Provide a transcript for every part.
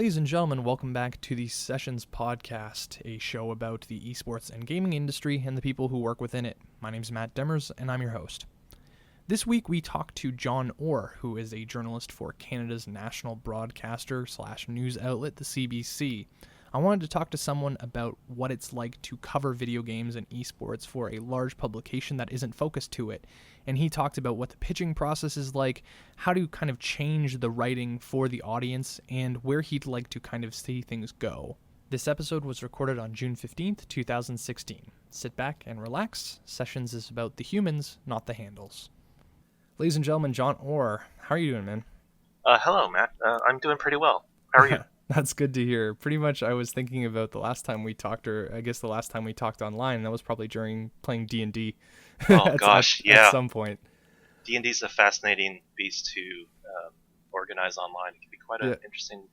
Ladies and gentlemen, welcome back to the Sessions Podcast, a show about the eSports and gaming industry and the people who work within it. My name is Matt Demers, and I'm your host. This week we talked to Jon Ore, who is a journalist for Canada's national broadcaster / news outlet, the CBC. I wanted to talk to someone about what it's like to cover video games and esports for a large publication that isn't focused to it. And he talked about what the pitching process is like, how to kind of change the writing for the audience, and where he'd like to kind of see things go. This episode was recorded on June 15th, 2016. Sit back and relax. Sessions is about the humans, not the handles. Ladies and gentlemen, Jon Ore, how are you doing, man? Hello, Matt. I'm doing pretty well. How are you? That's good to hear. Pretty much I was thinking about the last time we talked, or I guess the last time we talked online, and that was probably during playing D&D. Oh, gosh, yeah. At some point. D&D is a fascinating beast to organize online. It can be quite an interesting...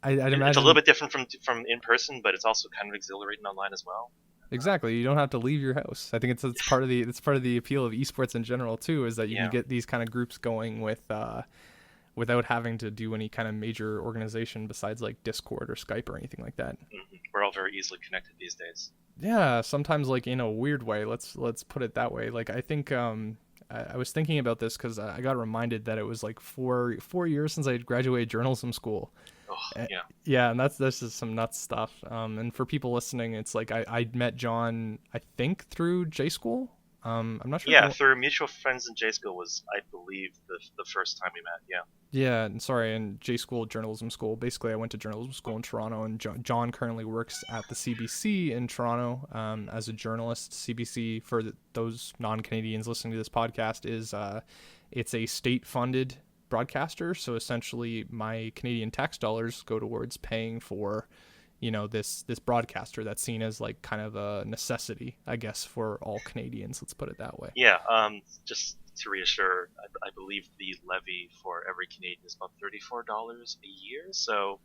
I'd imagine... It's a little bit different from in person, but it's also kind of exhilarating online as well. Exactly. You don't have to leave your house. I think it's part of the appeal of esports in general too, is that you can get these kind of groups going without having to do any kind of major organization besides like Discord or Skype or anything like that. Mm-hmm. We're all very easily connected these days. Yeah, sometimes like in a weird way. Let's put it that way. Like I think I was thinking about this because I got reminded that it was like four years since I graduated journalism school. Oh, yeah. Yeah, and that's just some nuts stuff. And for people listening, it's like I met Jon, I think, through J School. I'm not sure. Yeah, through mutual friends in J School was, I believe, the first time we met. Yeah. Yeah, and J School, journalism school. Basically, I went to journalism school in Toronto, and Jon currently works at the CBC in Toronto as a journalist. CBC, for those non-Canadians listening to this podcast, is it's a state-funded broadcaster. So essentially, my Canadian tax dollars go towards paying for, this broadcaster that's seen as like kind of a necessity, I guess, for all Canadians. Let's put it that way. Yeah. Just to reassure, I believe the levy for every Canadian is about $34 a year. So,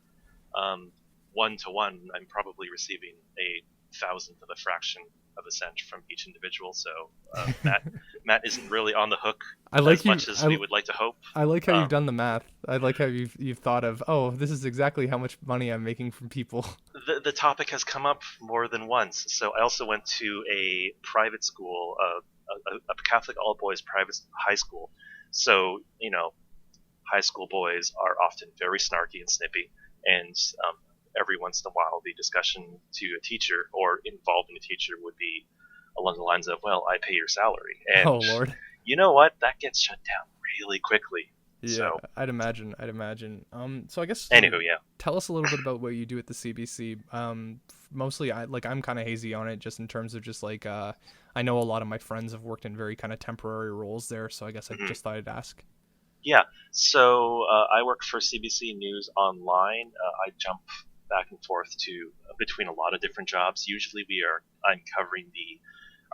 1-to-1, I'm probably receiving a thousandth of a fraction of a cent from each individual. So, Matt isn't really on the hook much as we would like to hope. I like how you've done the math. I like how you've thought of, this is exactly how much money I'm making from people. The topic has come up more than once. So I also went to a private school, a Catholic all-boys private high school. So, high school boys are often very snarky and snippy. And every once in a while, the discussion to a teacher or involving a teacher would be along the lines of, well, I pay your salary. And oh, Lord. You know what? That gets shut down really quickly. Yeah, so, I'd imagine. So I guess. Anywho, yeah. Tell us a little bit about what you do at the CBC. Mostly, I'm kind of hazy on it, just in terms of just like I know a lot of my friends have worked in very kind of temporary roles there, so I guess I just thought I'd ask. Yeah. So I work for CBC News Online. I jump back and forth to between a lot of different jobs. Usually, I'm covering the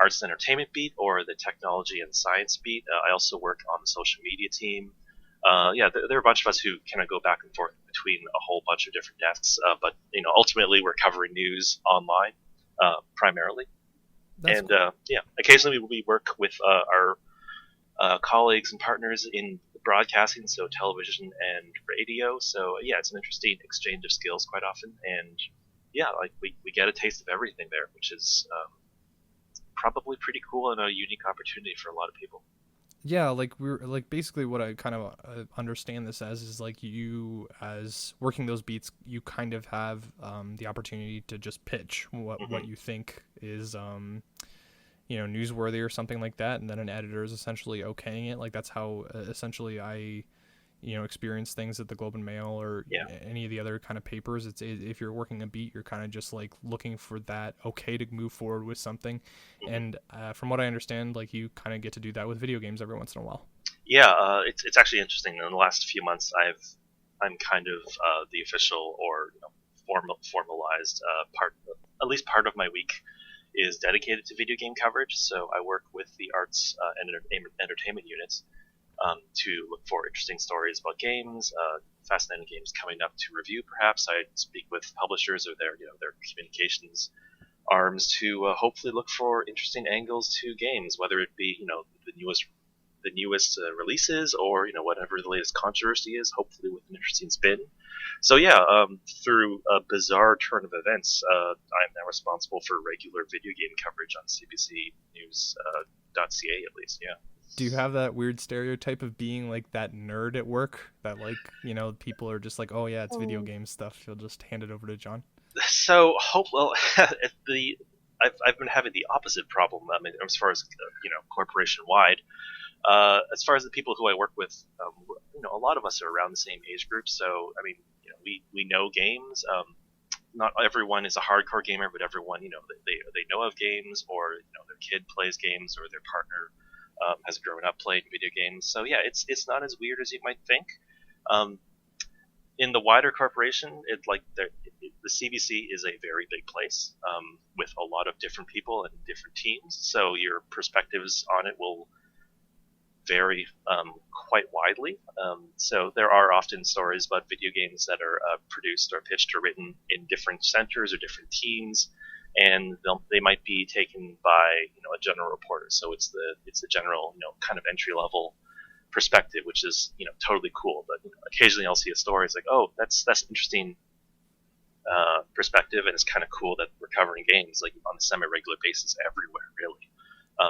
arts and entertainment beat or the technology and science beat. I also work on the social media team. There are a bunch of us who kind of go back and forth between a whole bunch of different desks. But ultimately, we're covering news online primarily. That's cool. Occasionally we work with our colleagues and partners in broadcasting, so television and radio. So it's an interesting exchange of skills quite often, and we get a taste of everything there, which is probably pretty cool and a unique opportunity for a lot of people. Yeah, like basically what I kind of understand this as is like you, as working those beats, you kind of have the opportunity to just pitch what you think is newsworthy or something like that, and then an editor is essentially okaying it. Like that's how essentially I experience things at the Globe and Mail or any of the other kind of papers. It's if you're working a beat, you're kind of just like looking for that okay to move forward with something. And from what I understand, like you kind of get to do that with video games every once in a while. Yeah, it's actually interesting. In the last few months, I'm kind of the official or formalized at least part of my week is dedicated to video game coverage. So I work with the arts and entertainment units to look for interesting stories about games, fascinating games coming up to review. Perhaps I speak with publishers or their communications arms to hopefully look for interesting angles to games, whether it be the newest the newest releases, or whatever the latest controversy is, hopefully with an interesting spin. So yeah, through a bizarre turn of events, I'm now responsible for regular video game coverage on CBC News .ca at least. Yeah. Do you have that weird stereotype of being like that nerd at work that people are just like, oh yeah, it's video game stuff, you'll just hand it over to John? So well, I've been having the opposite problem. I mean, as far as corporation wide. As far as the people who I work with, a lot of us are around the same age group. So I mean, we know games. Not everyone is a hardcore gamer, but everyone, they know of games, or their kid plays games, or their partner has grown up playing video games. So yeah, it's not as weird as you might think. In the wider corporation, the CBC is a very big place with a lot of different people and different teams. So your perspectives on it will vary quite widely. So there are often stories about video games that are produced or pitched or written in different centers or different teams, and they might be taken by a general reporter. So it's the general kind of entry level perspective, which is totally cool. But occasionally I'll see a story. It's like, oh, that's interesting perspective, and it's kind of cool that we're covering games like on a semi-regular basis everywhere, really,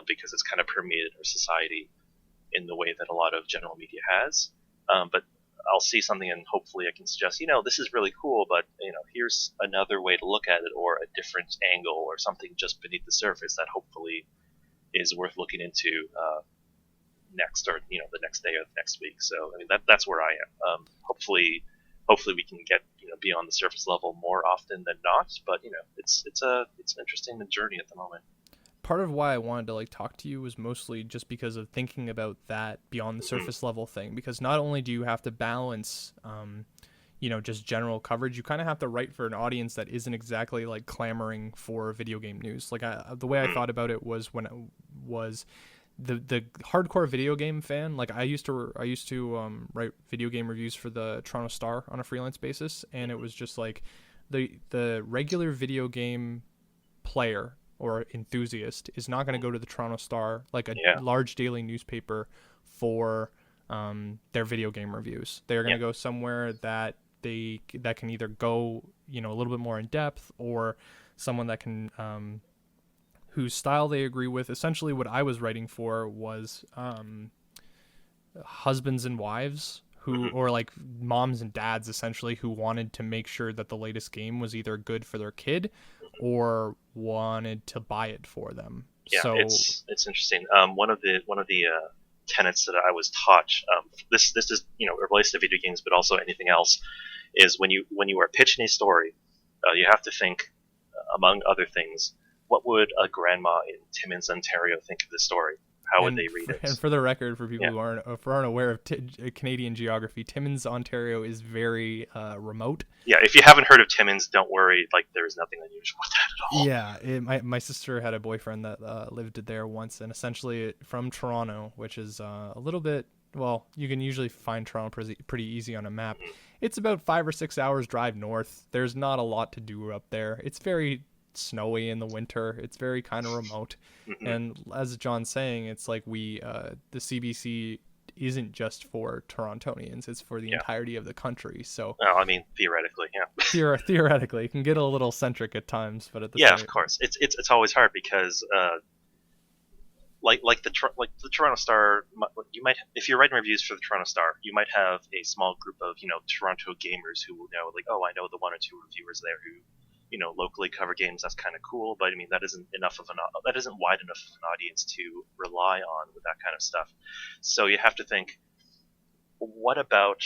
because it's kind of permeated our society in the way that a lot of general media has. But I'll see something and hopefully I can suggest, this is really cool, but here's another way to look at it, or a different angle, or something just beneath the surface that hopefully is worth looking into next, or the next day or the next week. So I mean that's where I am. Hopefully we can get beyond the surface level more often than not. But it's an interesting journey at the moment. Part of why I wanted to talk to you was mostly just because of thinking about that beyond the surface level thing, because not only do you have to balance just general coverage, you kind of have to write for an audience that isn't exactly clamoring for video game news. The way I thought about it was when it was the hardcore video game fan. I used to write video game reviews for the Toronto Star on a freelance basis, and it was just the regular video game player or enthusiast is not going to go to the Toronto Star, large daily newspaper, for their video game reviews. They're going to go somewhere that can either go a little bit more in depth, or someone that can whose style they agree with. Essentially what I was writing for was husbands and wives who, or moms and dads essentially, who wanted to make sure that the latest game was either good for their kid or wanted to buy it for them. Yeah, so it's interesting. One of the tenets that I was taught, this is relates to video games, but also anything else, is when you are pitching a story, you have to think, among other things, what would a grandma in Timmins, Ontario think of this story? How would they read it? And for the record, for people who aren't aware of Canadian geography, Timmins, Ontario is very remote. Yeah, if you haven't heard of Timmins, don't worry. There's nothing unusual with that at all. Yeah, my sister had a boyfriend that lived there once, and essentially from Toronto, which is a little bit, well, you can usually find Toronto pretty easy on a map. It's about 5 or 6 hours drive north. There's not a lot to do up there. It's very snowy in the winter. It's very kind of remote. And as John's saying, it's the CBC isn't just for Torontonians, it's for the entirety of the country. So well, I mean, theoretically, yeah. Theoretically, it can get a little centric at times, but at the of course, it's always hard because the Toronto Star, you might, if you're writing reviews for the Toronto Star, you might have a small group of Toronto gamers who will know, oh, I know the one or two reviewers there who locally cover games. That's kind of cool, but I mean that isn't wide enough of an audience to rely on with that kind of stuff. So you have to think, what about,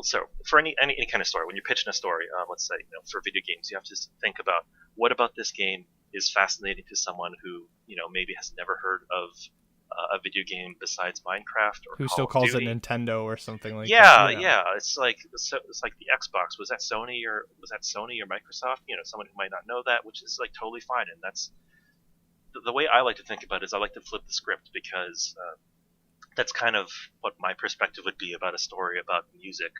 so for any kind of story, when you're pitching a story, let's say for video games, you have to think about, what about this game is fascinating to someone who maybe has never heard of a video game besides Minecraft, or who Call still of calls Duty. it Nintendo or something like that. that. Yeah. It's like the Xbox. Was that Sony or Microsoft? Someone who might not know that, which is totally fine. And that's the way I like to think about it. Is I like to flip the script, because that's kind of what my perspective would be about a story about music,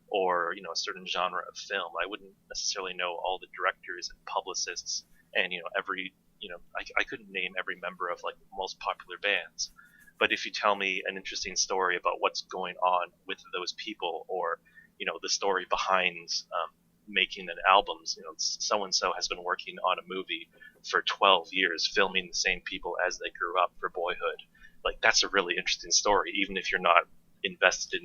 or a certain genre of film. I wouldn't necessarily know all the directors and publicists, and every I couldn't name every member of most popular bands, But if you tell me an interesting story about what's going on with those people, or the story behind making an album, so and so has been working on a movie for 12 years, filming the same people as they grew up for Boyhood. Like, that's a really interesting story, even if you're not invested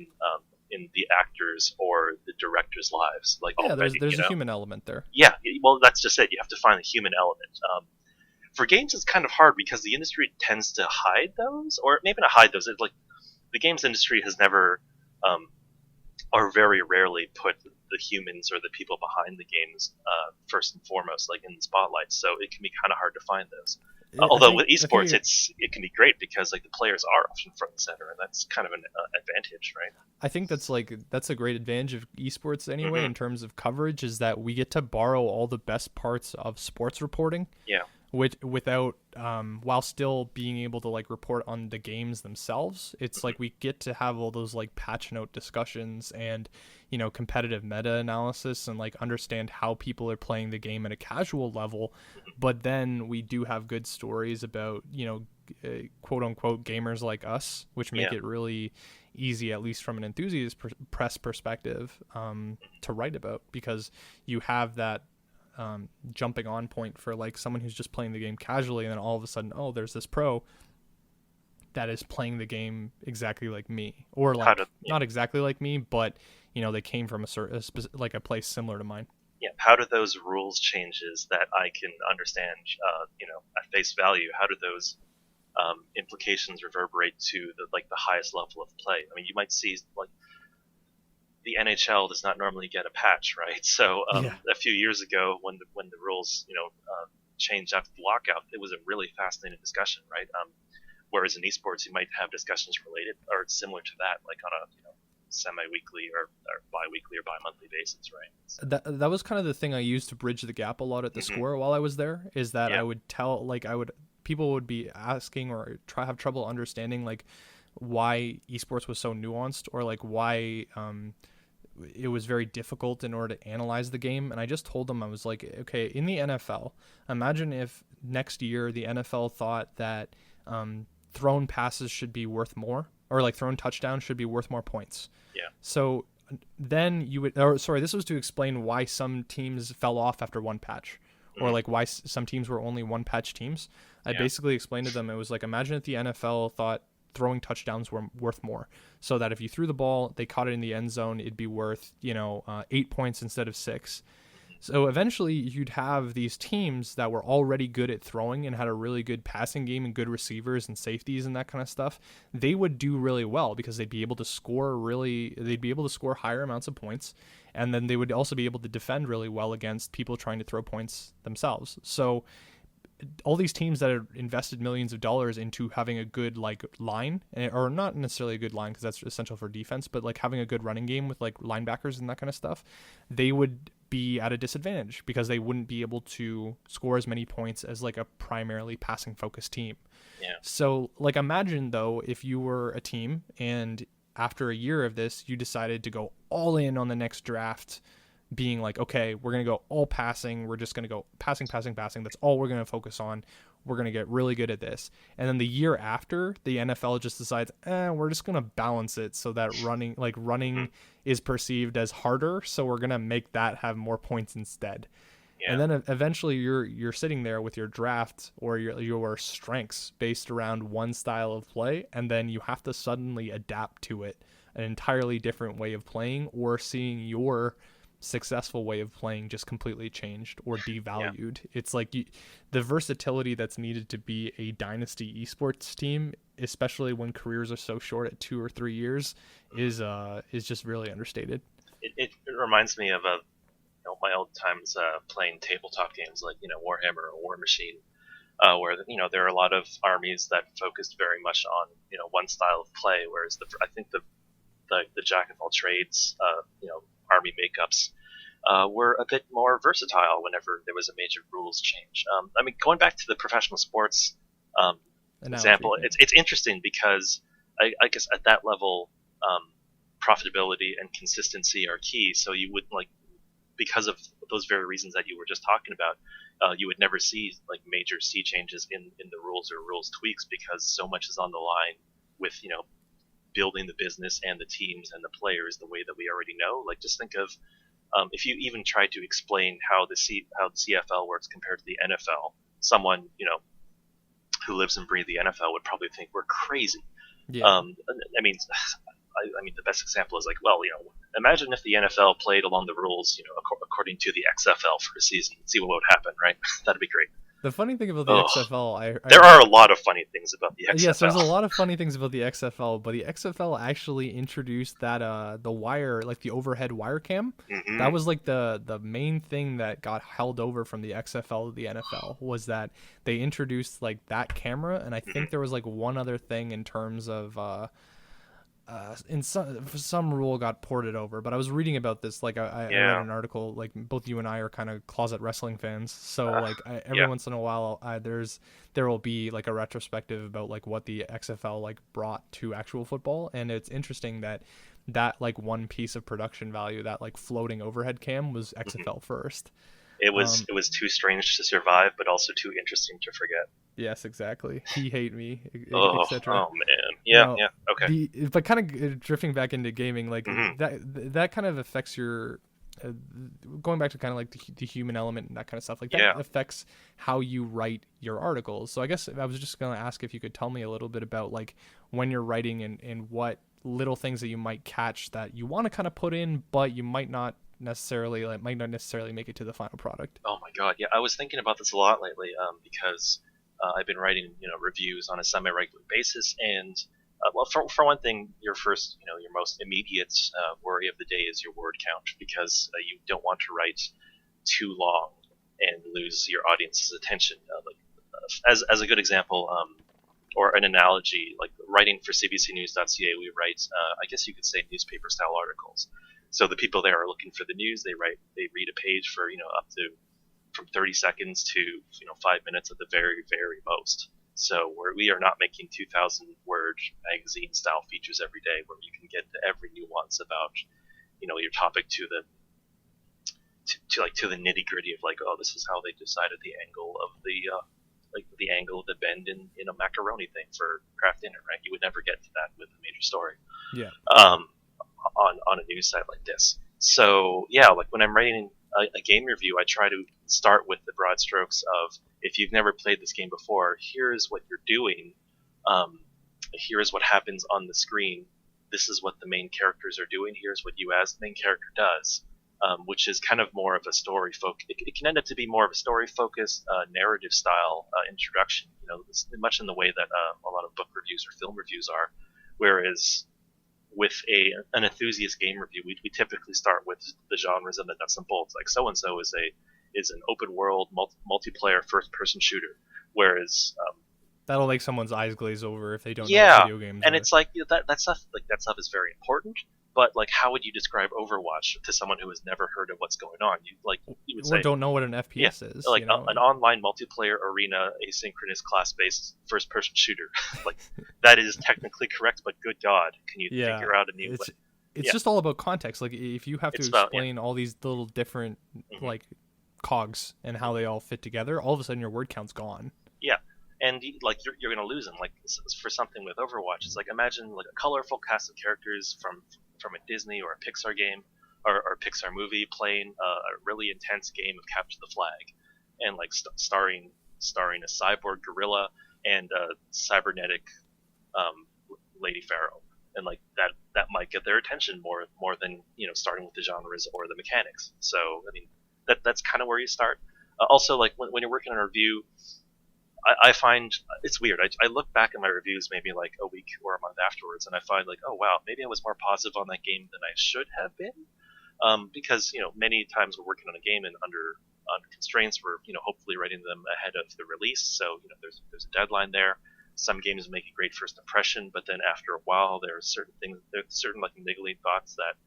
in the actors or the directors' lives. Like, Yeah, already, there's a human element there. Yeah, well, that's just it. You have to find the human element. For games, it's kind of hard because the industry tends to hide those, or maybe not hide those. It's like the games industry has never, or very rarely, put the humans or the people behind the games first and foremost, like in the spotlight. So it can be kind of hard to find those. Although with esports, it can be great because like the players are often front and center, and that's kind of an advantage, right? I think that's a great advantage of esports anyway, in terms of coverage, is that we get to borrow all the best parts of sports reporting. Yeah. Without while still being able to like report on the games themselves. It's like we get to have all those like patch note discussions and competitive meta analysis and like understand how people are playing the game at a casual level. But then we do have good stories about quote unquote gamers like us, which make it really easy, at least from an enthusiast press perspective, to write about, because you have that jumping on point for like someone who's just playing the game casually, and then all of a sudden, oh, there's this pro that is playing the game exactly like me, or like not exactly like me, but they came from a place similar to mine. Yeah, how do those rules changes that I can understand, at face value, how do those implications reverberate to the highest level of play? I mean, you might see like the NHL does not normally get a patch, right? So a few years ago, when the rules changed after the lockout, it was a really fascinating discussion, right? Whereas in esports, you might have discussions related or similar to that, like on a semi-weekly or bi-weekly or bi-monthly basis, right? So. That was kind of the thing I used to bridge the gap a lot at the Score while I was there, is that I would tell people would be asking or have trouble understanding like why esports was so nuanced, or like why it was very difficult in order to analyze the game. And I just told them, I was like, okay, in the NFL, imagine if next year the NFL thought that thrown passes should be worth more, or like thrown touchdowns should be worth more points. Yeah. So then this was to explain why some teams fell off after one patch, or like why some teams were only one patch teams. I basically explained to them, it was like, imagine if the NFL thought throwing touchdowns were worth more, so that if you threw the ball, they caught it in the end zone, it'd be worth 8 points instead of 6. So eventually you'd have these teams that were already good at throwing and had a really good passing game and good receivers and safeties and that kind of stuff. They would do really well because they'd be able to score higher amounts of points, and then they would also be able to defend really well against people trying to throw points themselves. So all these teams that have invested millions of dollars into having a good like line, or not necessarily a good line because that's essential for defense, but like having a good running game with like linebackers and that kind of stuff, they would be at a disadvantage because they wouldn't be able to score as many points as like a primarily passing focused team. Yeah. So like imagine though, if you were a team and after a year of this, you decided to go all in on the next draft, being like, okay, we're going to go all passing. We're just going to go passing. That's all we're going to focus on. We're going to get really good at this. And then the year after, the NFL just decides, we're just going to balance it so that running is perceived as harder. So we're going to make that have more points instead. Yeah. And then eventually you're sitting there with your draft or your strengths based around one style of play. And then you have to suddenly adapt to it, an entirely different way of playing, or seeing your successful way of playing just completely changed or devalued. Yeah. It's like the versatility that's needed to be a dynasty esports team, especially when careers are so short at 2 or 3 years, is just really understated. It reminds me of my old times playing tabletop games like Warhammer or War Machine, where there are a lot of armies that focused very much on one style of play, whereas I think the jack of all trades army makeups were a bit more versatile whenever there was a major rules change. I mean, going back to the professional sports example, it's interesting because I guess at that level, profitability and consistency are key. So you would because of those very reasons that you were just talking about, you would never see like major sea changes in the rules or rules tweaks because so much is on the line with building the business and the teams and the players the way that we already know. Like, just think of if you even tried to explain how the CFL works compared to the NFL, someone who lives and breathes the NFL would probably think we're crazy. Yeah. I mean, the best example is like, well, imagine if the NFL played along the rules, according to the XFL for a season. See what would happen, right? That'd be great. The funny thing about the XFL, there are a lot of funny things about the XFL. Yes, there's a lot of funny things about the XFL, but the XFL actually introduced that the wire, like the overhead wire cam. Mm-hmm. That was like the main thing that got held over from the XFL to the NFL, was that they introduced like that camera, and I think there was like one other thing in terms of in some rule got ported over. But I was reading about this, like I read an article, like both you and I are kind of closet wrestling fans, so like every once in a while there will be like a retrospective about like what the XFL like brought to actual football, and it's interesting that like one piece of production value, that like floating overhead cam, was XFL first. It was too strange to survive, but also too interesting to forget. Yes, exactly. He hate me, etc. Oh man, yeah. Okay. But kind of drifting back into gaming, like that kind of affects your going back to kind of like the human element and that kind of stuff. Like that affects how you write your articles. So I guess I was just gonna ask if you could tell me a little bit about like when you're writing and what little things that you might catch that you want to kind of put in, but you might not necessarily make it to the final product. Oh my god, yeah. I was thinking about this a lot lately, because I've been writing reviews on a semi-regular basis, and well, for one thing, your most immediate worry of the day is your word count, because you don't want to write too long and lose your audience's attention. As a good example, or an analogy, like writing for CBCnews.ca, we write, I guess you could say, newspaper-style articles. So the people there are looking for the news. They read a page for up to from 30 seconds to 5 minutes at the very, very most. So we are not making 2,000 word magazine style features every day where you can get to every nuance about your topic to the nitty gritty of like, oh, this is how they decided the angle of the angle of the bend in a macaroni thing for Kraft Dinner, right? You would never get to that with a major story. Yeah. On a news site like this. So yeah, like when I'm writing a game review, I try to start with the broad strokes of, if you've never played this game before, here is what you're doing. Here is what happens on the screen. This is what the main characters are doing. Here's what you as the main character does, which is kind of more of a story focus. It can end up to be more of a story focused, narrative style introduction. Much in the way that a lot of book reviews or film reviews are. Whereas with an enthusiast game review, we typically start with the genres and the nuts and bolts. Like, so and so is an open world multiplayer first person shooter, whereas that'll make someone's eyes glaze over if they don't know what video games and are. It's like that stuff is very important. But like, how would you describe Overwatch to someone who has never heard of what's going on? You would say, don't know what an FPS is. Like an online multiplayer arena asynchronous class-based first-person shooter. Like, that is technically correct, but good God, can you figure out a new? It's just all about context. Like, if you have to explain all these little different like cogs and how they all fit together, all of a sudden your word count's gone. Yeah. And like you're gonna lose them. Like, for something with Overwatch, it's like, imagine like a colorful cast of characters from a Disney or a Pixar game or a Pixar movie playing a really intense game of capture the flag, and like starring a cyborg gorilla and a cybernetic Lady Pharaoh, and like that might get their attention more than starting with the genres or the mechanics. So I mean, that's kind of where you start. Also, like when you're working on a review, I find it's weird. I look back at my reviews maybe like a week or a month afterwards, and I find like, oh wow, maybe I was more positive on that game than I should have been, because many times we're working on a game and under constraints, we're hopefully writing them ahead of the release, so there's a deadline there. Some games make a great first impression, but then after a while, there are certain like niggling thoughts that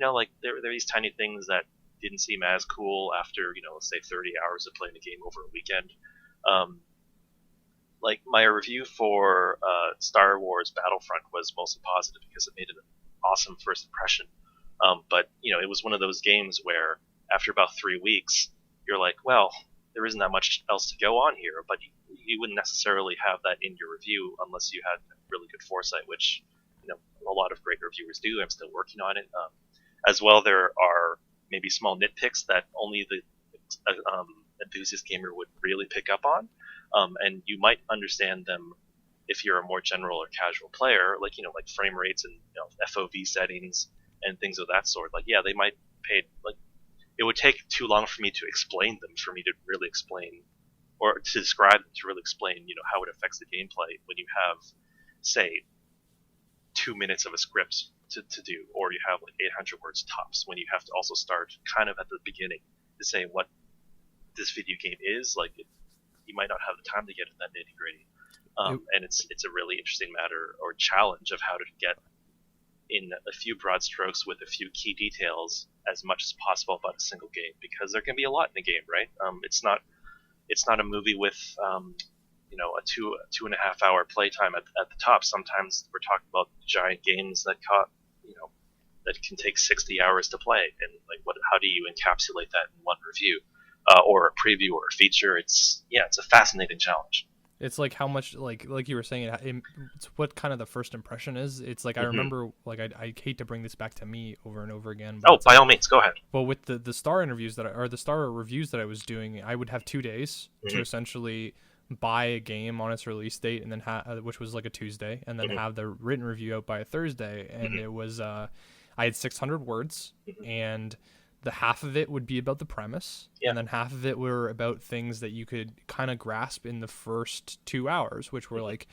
like there are these tiny things that didn't seem as cool after let's say 30 hours of playing a game over a weekend. Like my review for Star Wars Battlefront was mostly positive because it made an awesome first impression. But it was one of those games where after about 3 weeks, you're like, well, there isn't that much else to go on here. But you wouldn't necessarily have that in your review unless you had really good foresight, which a lot of great reviewers do. I'm still working on it. As well, there are maybe small nitpicks that only the enthusiast gamer would really pick up on, and you might understand them if you're a more general or casual player, like frame rates and FOV settings and things of that sort. Like, yeah, they might pay like it would take too long for me to explain them, for me to really explain or to describe them, to really explain how it affects the gameplay when you have, say, 2 minutes of a script to do, or you have like 800 words tops, when you have to also start kind of at the beginning to say what this video game is. Like, you might not have the time to get in that nitty gritty. And it's a really interesting matter or challenge of how to get in a few broad strokes with a few key details as much as possible about a single game, because there can be a lot in a game, right? It's not a movie with a 2.5 hour playtime at the top. Sometimes we're talking about giant games that that can take 60 hours to play, and how do you encapsulate that in one review or a preview or a feature? It's a fascinating challenge. It's like how much, like you were saying, it's what kind of the first impression is. It's like, I remember, like, I hate to bring this back to me over and over again. But by all means, go ahead. Well, with the star interviews the star reviews that I was doing, I would have 2 days to essentially buy a game on its release date, and then which was like a Tuesday, and then have the written review out by a Thursday. And it was I had 600 words, and the half of it would be about the premise, and then half of it were about things that you could kind of grasp in the first 2 hours, which were like,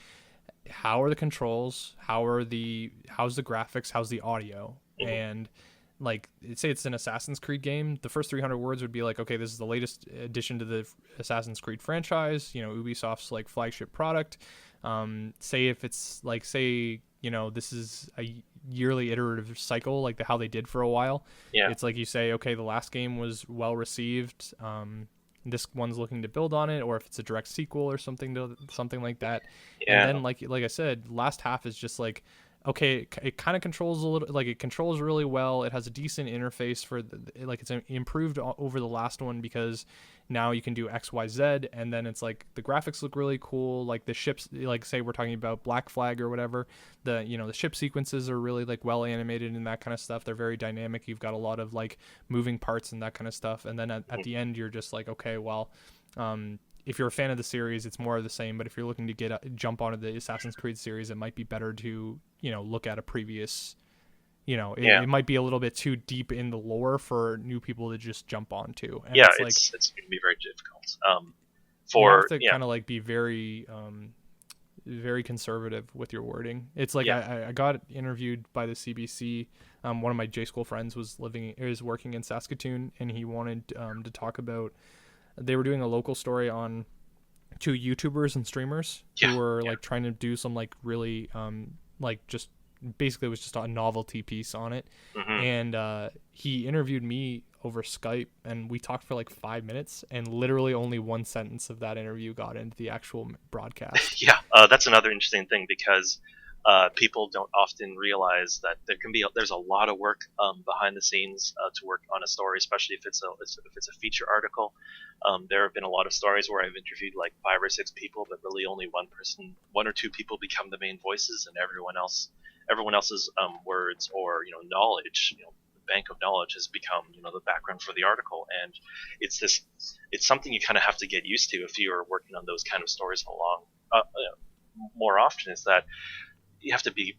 how are the controls, how's the graphics, how's the audio, and like, say it's an Assassin's Creed game, the first 300 words would be like, okay, this is the latest addition to the Assassin's Creed franchise, Ubisoft's like flagship product. Say if it's like, this is a yearly iterative cycle, like how they did for a while. It's like, you say, okay, the last game was well received, this one's looking to build on it, or if it's a direct sequel or something like that. And then like I said, last half is just like, okay, it kind of controls a little, like, it controls really well. It has a decent interface for it's improved over the last one, because now you can do X, Y, Z, and then it's like the graphics look really cool. Like the ships, like say we're talking about Black Flag or whatever, the ship sequences are really like well animated and that kind of stuff. They're very dynamic. You've got a lot of like moving parts and that kind of stuff. And then at the end, you're just like, okay, well, if you're a fan of the series, it's more of the same. But if you're looking to jump onto the Assassin's Creed series, it might be better to, look at a previous, it might be a little bit too deep in the lore for new people to just jump onto. And it's going to be very difficult. You have to kind of like be very, very conservative with your wording. It's like, I got interviewed by the CBC. One of my J school friends was working in Saskatoon, and he wanted to talk about. They were doing a local story on 2 YouTubers and streamers who were like trying to do some like really like just basically it was just a novelty piece on it. And he interviewed me over Skype, and we talked for like 5 minutes, and literally only one sentence of that interview got into the actual broadcast. That's another interesting thing, because people don't often realize that there's a lot of work behind the scenes to work on a story, especially if it's a feature article. There have been a lot of stories where I've interviewed like 5 or 6 people, but really only one or two people become the main voices, and everyone else's words or knowledge, the bank of knowledge has become the background for the article. And it's something you kind of have to get used to if you're working on those kind of stories more often, is that you have to be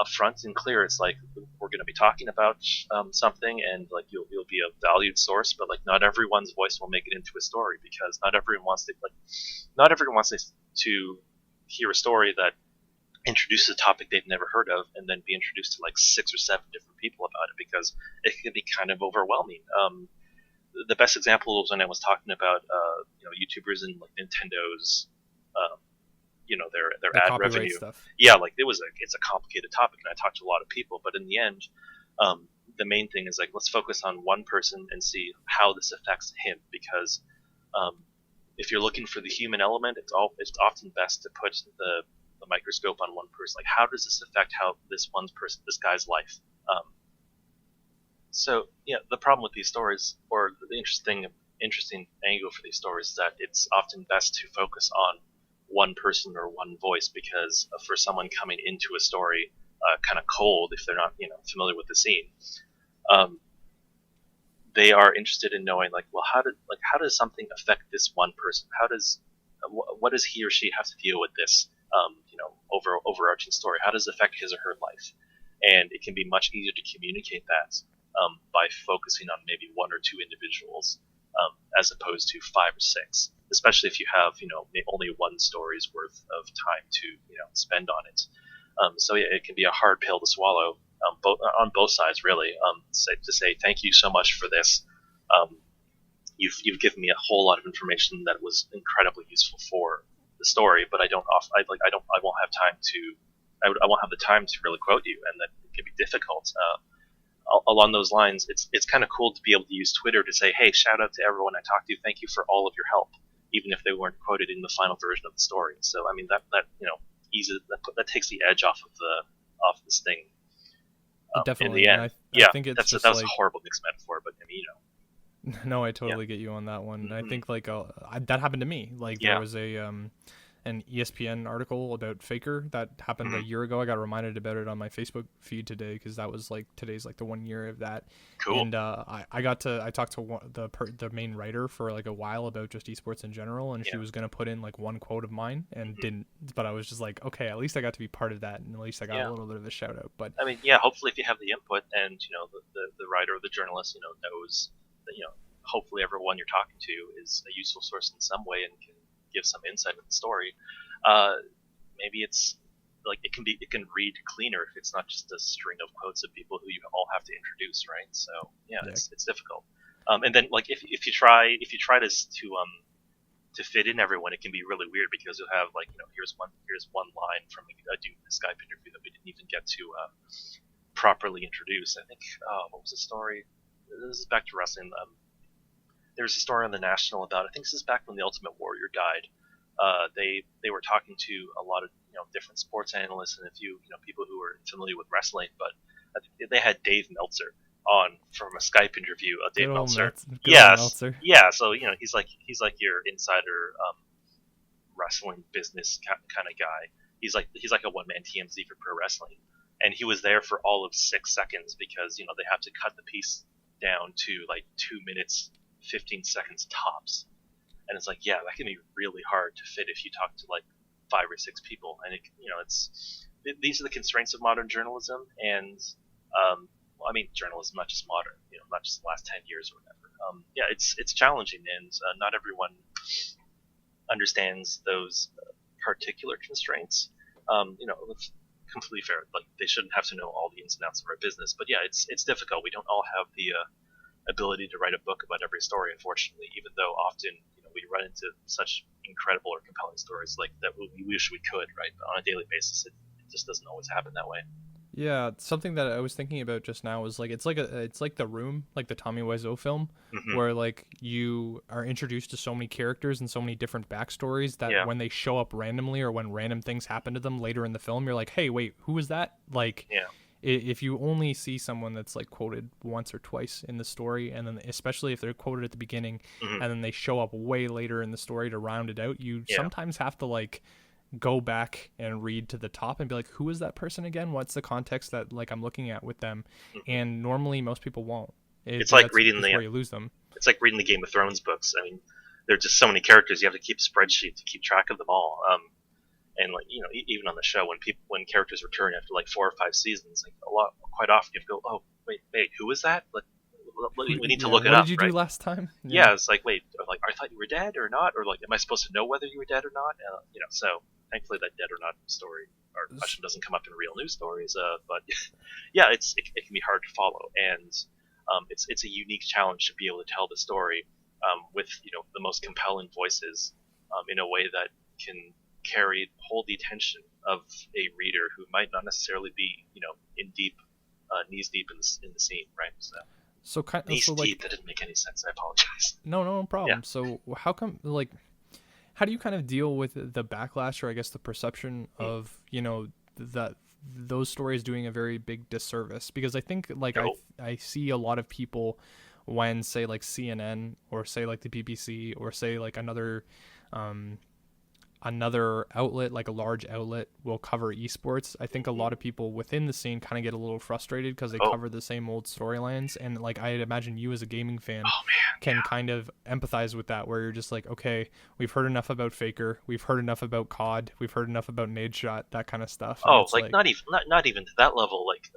upfront and clear. It's like, we're going to be talking about something, and like you'll be a valued source, but like not everyone's voice will make it into a story, because not everyone wants to hear a story that introduces a topic they've never heard of, and then be introduced to like 6 or 7 different people about it, because it can be kind of overwhelming. The best example was when I was talking about YouTubers and like Nintendo's their The ad revenue stuff. It's a complicated topic, and I talked to a lot of people, but in the end, the main thing is like, let's focus on one person and see how this affects him, because if you're looking for the human element, it's often best to put the microscope on one person. Like, how does this affect this guy's life? The problem with these stories, or the interesting angle for these stories, is that it's often best to focus on one person or one voice, because for someone coming into a story kind of cold, if they're not familiar with the scene, um, they are interested in knowing well, how does something affect this one person? What does he or she have to deal with this overarching story? How does it affect his or her life? And it can be much easier to communicate that by focusing on maybe one or two individuals as opposed to five or six, especially if you have only one story's worth of time to spend on it. So yeah, it can be a hard pill to swallow on both sides, really. To say thank you so much for this. You've given me a whole lot of information that was incredibly useful for the story, but I won't have time to. I won't have the time to really quote you, and that it can be difficult. Along those lines, it's kind of cool to be able to use Twitter to say, hey, shout out to everyone I talked to. Thank you for all of your help, even if they weren't quoted in the final version of the story. So I mean that takes the edge off of this thing. Definitely. In the end, I think it's that was a horrible mixed metaphor, but I mean, No, I totally get you on that one. I think that happened to me. There was an ESPN article about Faker that happened a year ago. I got reminded about it on my Facebook feed today because that was today's the 1 year of that. Cool. And I talked to the main writer for a while about just esports in general, and she was gonna put in one quote of mine and didn't. But I was just okay, at least I got to be part of that, and at least I got a little bit of a shout out. But I mean, hopefully if you have the input and the writer or the journalist knows that hopefully everyone you're talking to is a useful source in some way and can give some insight into the story. Maybe it's it can read cleaner if it's not just a string of quotes of people who you all have to introduce, right? So it's difficult. And then if you try to fit in everyone, it can be really weird because you'll have here's one line from a dude in a Skype interview that we didn't even get to properly introduce. I think what was the story? This is back to wrestling. There's a story on the National about, I think this is back when the Ultimate Warrior died. They were talking to a lot of different sports analysts and a few people who were familiar with wrestling, but I think they had Dave Meltzer on from a Skype interview. Dave Meltzer, Meltzer. Yeah. So he's like your insider wrestling business kind of guy. He's like a one man TMZ for pro wrestling, and he was there for all of 6 seconds because they have to cut the piece down to 2 minutes 15 seconds tops, and it's that can be really hard to fit if you talk to 5 or 6 people, and these are the constraints of modern journalism, and I mean journalism, not just modern, not just the last 10 years or whatever. It's challenging, and not everyone understands those particular constraints. It's completely fair. They shouldn't have to know all the ins and outs of our business, but it's difficult. We don't all have the ability to write a book about every story, unfortunately, even though often we run into such incredible or compelling stories that we wish we could, right? But on a daily basis, it just doesn't always happen that way. Yeah, something that I was thinking about just now was it's like The Room, the Tommy Wiseau film, where you are introduced to so many characters and so many different backstories that when they show up randomly or when random things happen to them later in the film, you're like, hey, wait, who was that? If you only see someone that's quoted once or twice in the story, and then especially if they're quoted at the beginning and then they show up way later in the story to round it out, you sometimes have to go back and read to the top and be like, who is that person again? What's the context that I'm looking at with them? And normally most people won't. It's like reading where you lose them. It's like reading the Game of Thrones books. I mean, there are just so many characters. You have to keep a spreadsheet to keep track of them all. And even on the show, when characters return after 4 or 5 seasons, quite often you have to go, oh wait, who is that? We need to look it up. What did you do last time? Yeah, it's wait, I thought you were dead or not, or am I supposed to know whether you were dead or not? So thankfully that dead or not story or question doesn't come up in real news stories. But yeah, it can be hard to follow, and it's a unique challenge to be able to tell the story with the most compelling voices in a way that can hold the attention of a reader who might not necessarily be knees deep in the scene, right? So knees deep, that didn't make any sense. I apologize. No problem. Yeah. So how come how do you kind of deal with the backlash, or I guess the perception of that those stories doing a very big disservice? Because I think I see a lot of people when say CNN or say the BBC or say another another outlet, like a large outlet, will cover esports, I think a lot of people within the scene kind of get a little frustrated because they Oh, cover the same old storylines. And like I imagine you as a gaming fan oh man, can kind of empathize with that, where you're just like, okay, we've heard enough about Faker, we've heard enough about COD, we've heard enough about Nade Shot, that kind of stuff, and oh, it's like like not even to that level. Like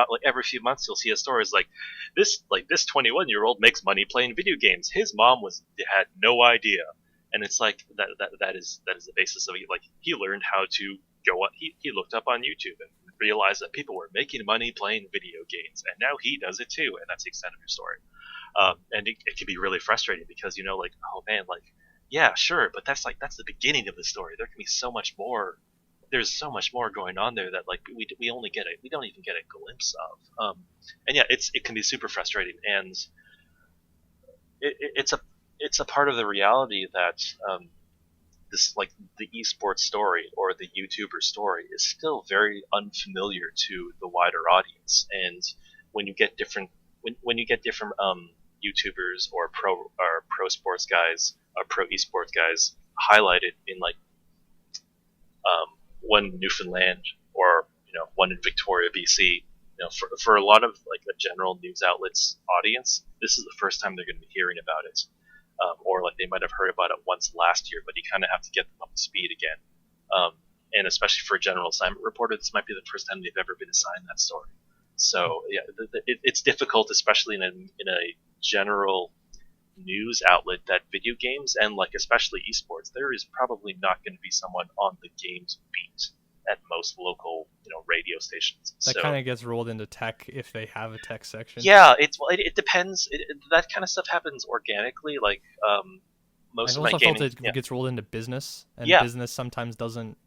like every few months you'll see a story is like this 21-year-old makes money playing video games. His mom had no idea, and it's like that is the basis of it. Like he learned how to go up. He looked up on YouTube and realized that people were making money playing video games, and now he does it too. And that's the extent of your story. And it can be really frustrating because like, oh man, like yeah, sure, but that's the beginning of the story. There can be so much more. There's so much more going on there that like we only get it. We don't even get a glimpse of. And yeah, it can be super frustrating, and it's a part of the reality that this like the esports story or the YouTuber story is still very unfamiliar to the wider audience. And when you get different when you get different YouTubers or pro sports guys or pro esports guys highlighted in like one in Newfoundland or one in Victoria, BC. For a lot of like a general news outlets audience, this is the first time they're going to be hearing about it, or like they might have heard about it once last year, but you kind of have to get them up to speed again. And especially for a general assignment reporter, this might be the first time they've ever been assigned that story. So yeah, it's difficult, especially in a general news outlet that video games and like especially esports, there is probably not going to be someone on the games beat at most local radio stations. that So kind of gets rolled into tech if they have a tech section. yeah, it depends. That kind of stuff happens organically. Like most I've of my also felt gaming, it gets rolled into business, and yeah, business sometimes doesn't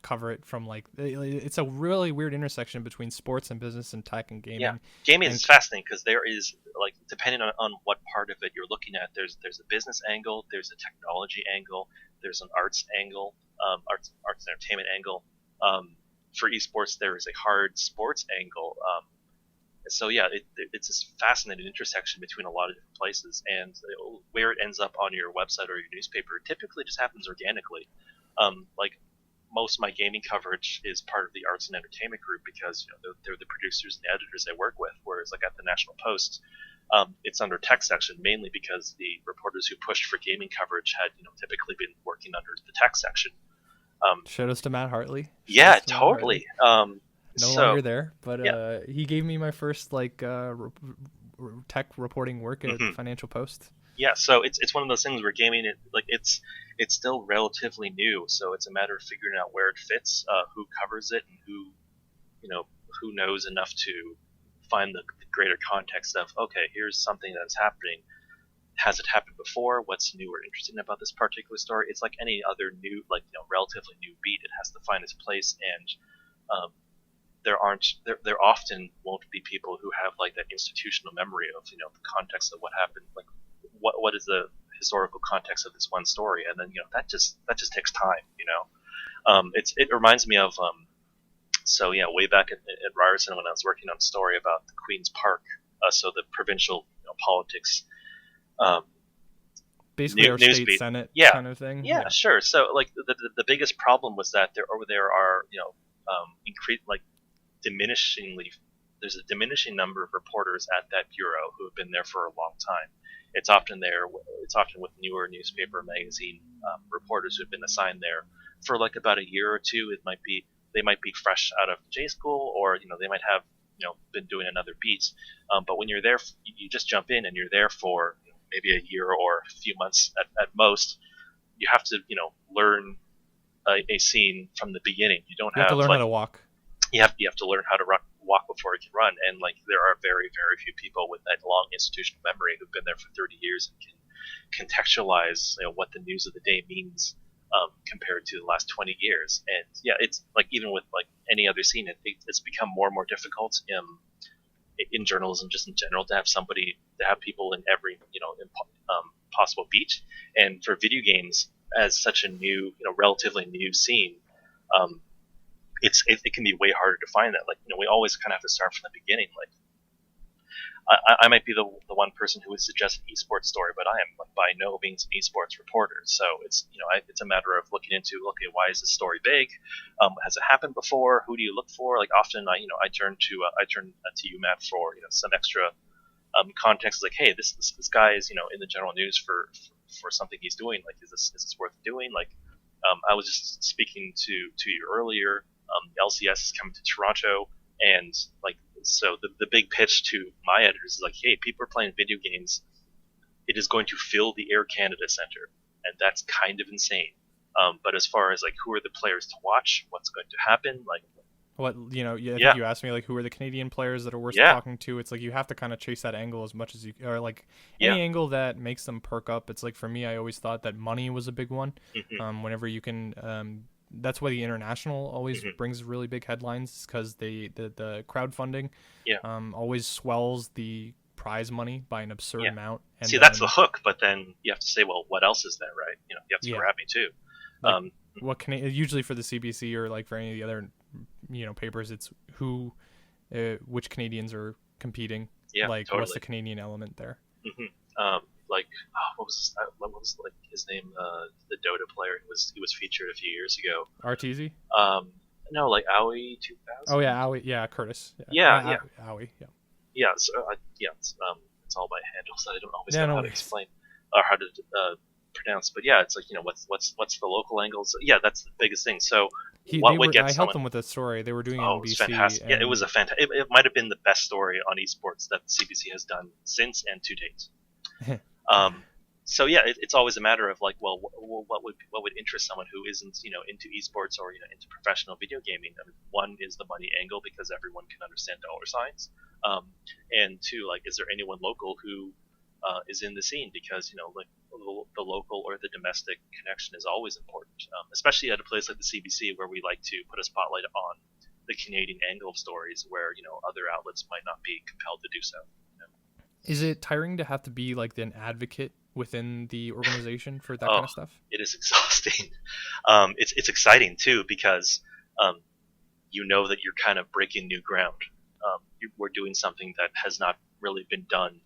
cover it from like it's a really weird intersection between sports and business and tech and yeah. gaming. Gaming And is fascinating because there is like depending on what part of it you're looking at, there's a business angle, there's a technology angle, there's an arts angle, arts and entertainment angle. For esports, there is a hard sports angle. So yeah, it's this fascinating intersection between a lot of different places, and where it ends up on your website or your newspaper typically just happens organically. Like most of my gaming coverage is part of the arts and entertainment group because they're the producers and the editors I work with. Whereas like at the National Post, it's under tech section mainly because the reporters who pushed for gaming coverage had typically been working under the tech section. shout outs to Matt Hartley. Yeah, totally. No So longer there, but yeah, he gave me my first like tech reporting work at the hmm Financial Post. yeah. So it's one of those things where gaming it's still relatively new. So it's a matter of figuring out where it fits, who covers it, and who knows enough to find the greater context of okay, here's something that's happening. Has it happened before? What's new or interesting about this particular story? It's like any other new, like relatively new beat. It has to find its place, and um, there often won't be people who have like that institutional memory of the context of what happened, like what is the historical context of this one story, and then that just takes time. It reminds me of so yeah, way back at Ryerson when I was working on a story about the Queen's Park, so the provincial politics Basically, our news state beat. senate Yeah, kind of thing. yeah, sure. So like the biggest problem was that there are increased like diminishingly there's a diminishing number of reporters at that bureau who have been there for a long time. It's often with newer newspaper magazine reporters who have been assigned there for like about a year or two. They might be fresh out of J school, or they might have been doing another beat. But when you're there, you just jump in and you're there for maybe a year or a few months at most. You have to learn a scene from the beginning. You don't You have to have learn how like to walk. you have to learn how to walk before you can run, and like there are very very few people with that long institutional memory who've been there for 30 years and can contextualize what the news of the day means compared to the last 20 years. And yeah, it's like even with like any other scene, it's become more and more difficult in journalism just in general to have people in every possible beat. And for video games as such a new relatively new scene, um, it can be way harder to find that. Like we always kind of have to start from the beginning. Like I might be the one person who would suggest an esports story, but I am by no means an esports reporter. So it's it's a matter of looking into, okay, why is this story big? Has it happened before? Who do you look for? Like often I turn to you, Matt, for some extra context. Like, hey, this guy is in the general news for something he's doing. Like, is this worth doing? Like, I was just speaking to you earlier. LCS is coming to Toronto, and like, so the big pitch to my editors is like, hey, people are playing video games. It is going to fill the Air Canada Centre, and that's kind of insane. But as far as like who are the players to watch, what's going to happen, like What I think you asked me like who are the Canadian players that are worth talking to. It's like you have to kind of chase that angle as much as you, or like any angle that makes them perk up. It's like for me, I always thought that money was a big one. Whenever you can, that's why the international always brings really big headlines, because the crowdfunding always swells the prize money by an absurd amount. And see, that's the hook. But then you have to say, well, what else is there, right? You have to grab me too. Like, what can usually for the CBC or like for any of the other papers, it's which Canadians are competing. Like totally. What's the Canadian element there? Like what was like his name? The Dota player who was featured a few years ago. RTZ? No, like Owie 2000. Oh yeah, Owie. Yeah, Curtis. Owie. Yeah. Yeah. So it's all by handles that I don't always know how to explain or how to pronounce. But yeah, it's like what's the local angles? Yeah, that's the biggest thing. So. I helped them with a story. They were doing it in BC. It was fantastic. Yeah, it was a fantastic. It might have been the best story on esports that the CBC has done since and to date. So yeah, it's always a matter of like, well, what would interest someone who isn't into esports or into professional video gaming. I mean, one is the money angle, because everyone can understand dollar signs, and two, like, is there anyone local who is in the scene, because like the local or the domestic connection is always important, especially at a place like the CBC where we like to put a spotlight on the Canadian angle of stories where other outlets might not be compelled to do so. Is it tiring to have to be like an advocate within the organization for that kind of stuff? It is exhausting. It's exciting too, because that you're kind of breaking new ground. We're doing something that has not really been done.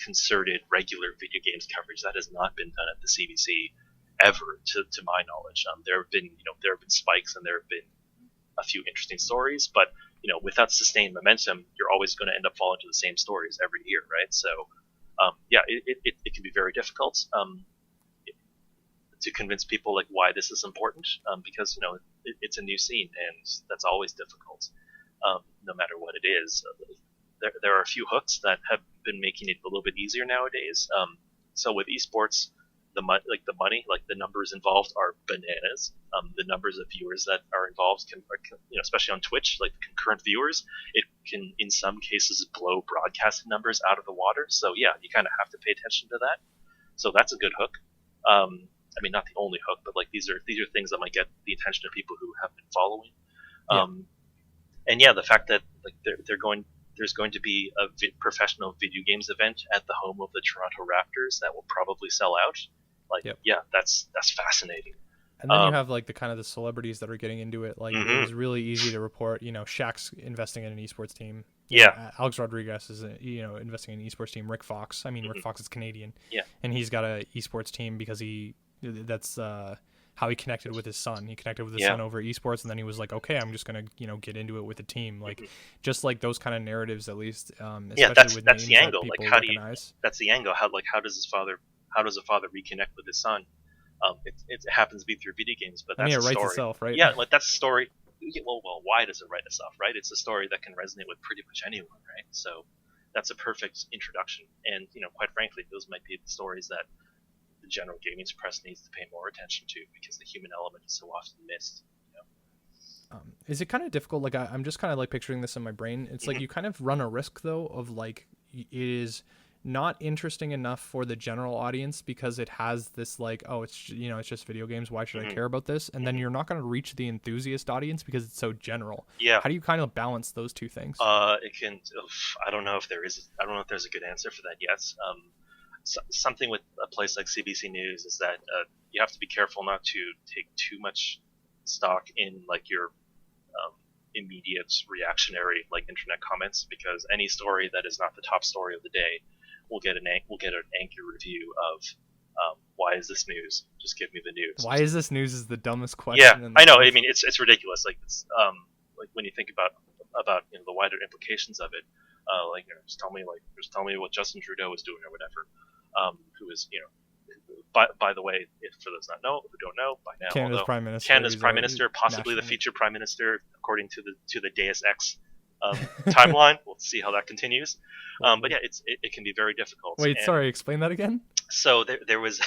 Concerted regular video games coverage that has not been done at the CBC ever, to my knowledge. There have been spikes and there have been a few interesting stories, but without sustained momentum, you're always going to end up falling to the same stories every year, right? So it can be very difficult to convince people like why this is important, because it's a new scene, and that's always difficult, no matter what it is. There are a few hooks that have been making it a little bit easier nowadays. So with esports, the money, like the numbers involved are bananas. The numbers of viewers that are involved can especially on Twitch, like concurrent viewers, it can in some cases blow broadcasting numbers out of the water. So yeah, you kind of have to pay attention to that. So that's a good hook. I mean, not the only hook, but like these are things that might get the attention of people who have been following. And yeah, the fact that like there's going to be a professional video games event at the home of the Toronto Raptors that will probably sell out. Like, yeah, that's fascinating. And then you have like the kind of the celebrities that are getting into it. Like it was really easy to report. Shaq's investing in an esports team. Alex Rodriguez is investing in an esports team. Rick Fox. I mean, Rick Fox is Canadian. And he's got an esports team because that's how he connected with his son. He connected with his son over esports, and then he was like, okay, I'm just going to get into it with a team. Like just like those kind of narratives, at least. That's the angle. Like that's the angle. How does a father reconnect with his son? It happens to be through video games, but that's it a writes story. Itself, right? Yeah, like that's a story. Well, why does it write itself, right? It's a story that can resonate with pretty much anyone, right? So that's a perfect introduction. And quite frankly, those might be the stories that the general gaming press needs to pay more attention to, because the human element is so often missed. Is it kind of difficult? Like I'm just kind of like picturing this in my brain. It's like you kind of run a risk though of like it is not interesting enough for the general audience because it has this like, oh, it's it's just video games, why should I care about this? And then you're not going to reach the enthusiast audience because it's so general. How do you kind of balance those two things? It can. I don't know if there's a good answer for that yet. Something with a place like CBC News is that you have to be careful not to take too much stock in like your immediate reactionary like internet comments, because any story that is not the top story of the day will get an angry review of why is this news? Just give me the news. Why is this news is the dummest question. Yeah, I know. I mean, it's ridiculous. Like it's like when you think about the wider implications of it. Like just tell me what Justin Trudeau is doing or whatever. Who is by the way, if for those who don't know by now, Canada's Prime Minister. Canada's Prime Minister, possibly the future Prime Minister, according to the Deus Ex timeline. We'll see how that continues. But yeah, it can be very difficult. Wait, sorry, explain that again. So there was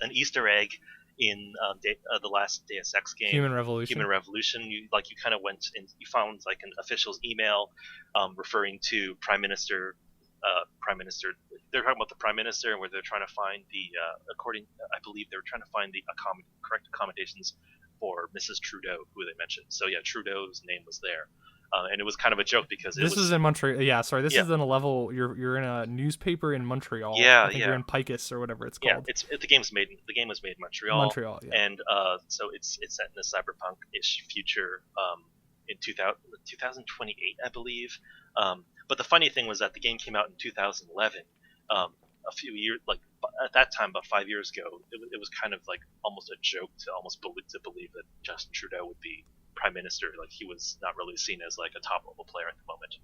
an Easter egg in the last Deus Ex game, Human Revolution. You kind of went and you found like an official's email referring to Prime Minister. They're talking about the Prime Minister, and where they're trying to find I believe they were trying to find the correct accommodations for Mrs. Trudeau, who they mentioned. So yeah, Trudeau's name was there. And it was kind of a joke because this is in Montreal. Yeah, sorry, this is in a level. You're in a newspaper in Montreal. Yeah, I think you're in Picus or whatever it's called. Yeah, the game was made in Montreal. Montreal, yeah. And so it's set in a cyberpunk-ish future in 2028, I believe. But the funny thing was that the game came out in 2011. A few years, like at that time, about 5 years ago, it was kind of like almost a joke to believe that Justin Trudeau would be Prime Minister. Like he was not really seen as like a top level player at the moment.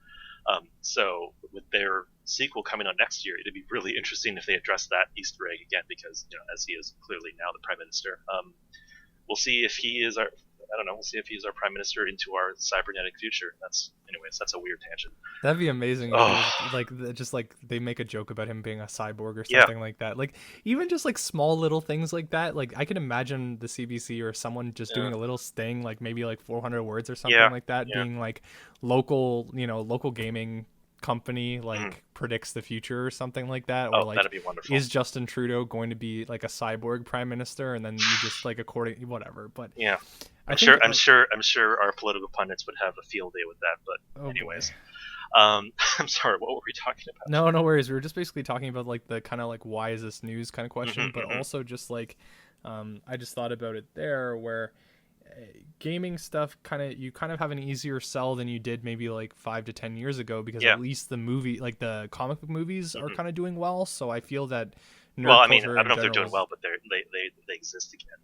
So with their sequel coming out next year, it'd be really interesting if they address that Easter egg again, because as he is clearly now the Prime Minister. We'll see if he is we'll see if he's our Prime Minister into our cybernetic future. That's a weird tangent. That'd be amazing. Just like they make a joke about him being a cyborg or something like that. Like even just like small little things like that. Like I can imagine the CBC or someone just doing a little sting, like maybe like 400 words or something like that, being like local gaming company predicts the future or something like that, or like that'd be wonderful. Is Justin Trudeau going to be like a cyborg prime minister, and then you just like according whatever. But yeah, I'm sure our political pundits would have a field day with that. But anyways, I'm sorry, what were we talking about? No worries. We were just basically talking about like the kind of like why is this news kind of question, but also just like I just thought about it there where gaming stuff you kind of have an easier sell than you did maybe like 5 to 10 years ago, because at least the comic book movies are kind of doing well. So I feel that I don't know if they're doing well, but they exist again.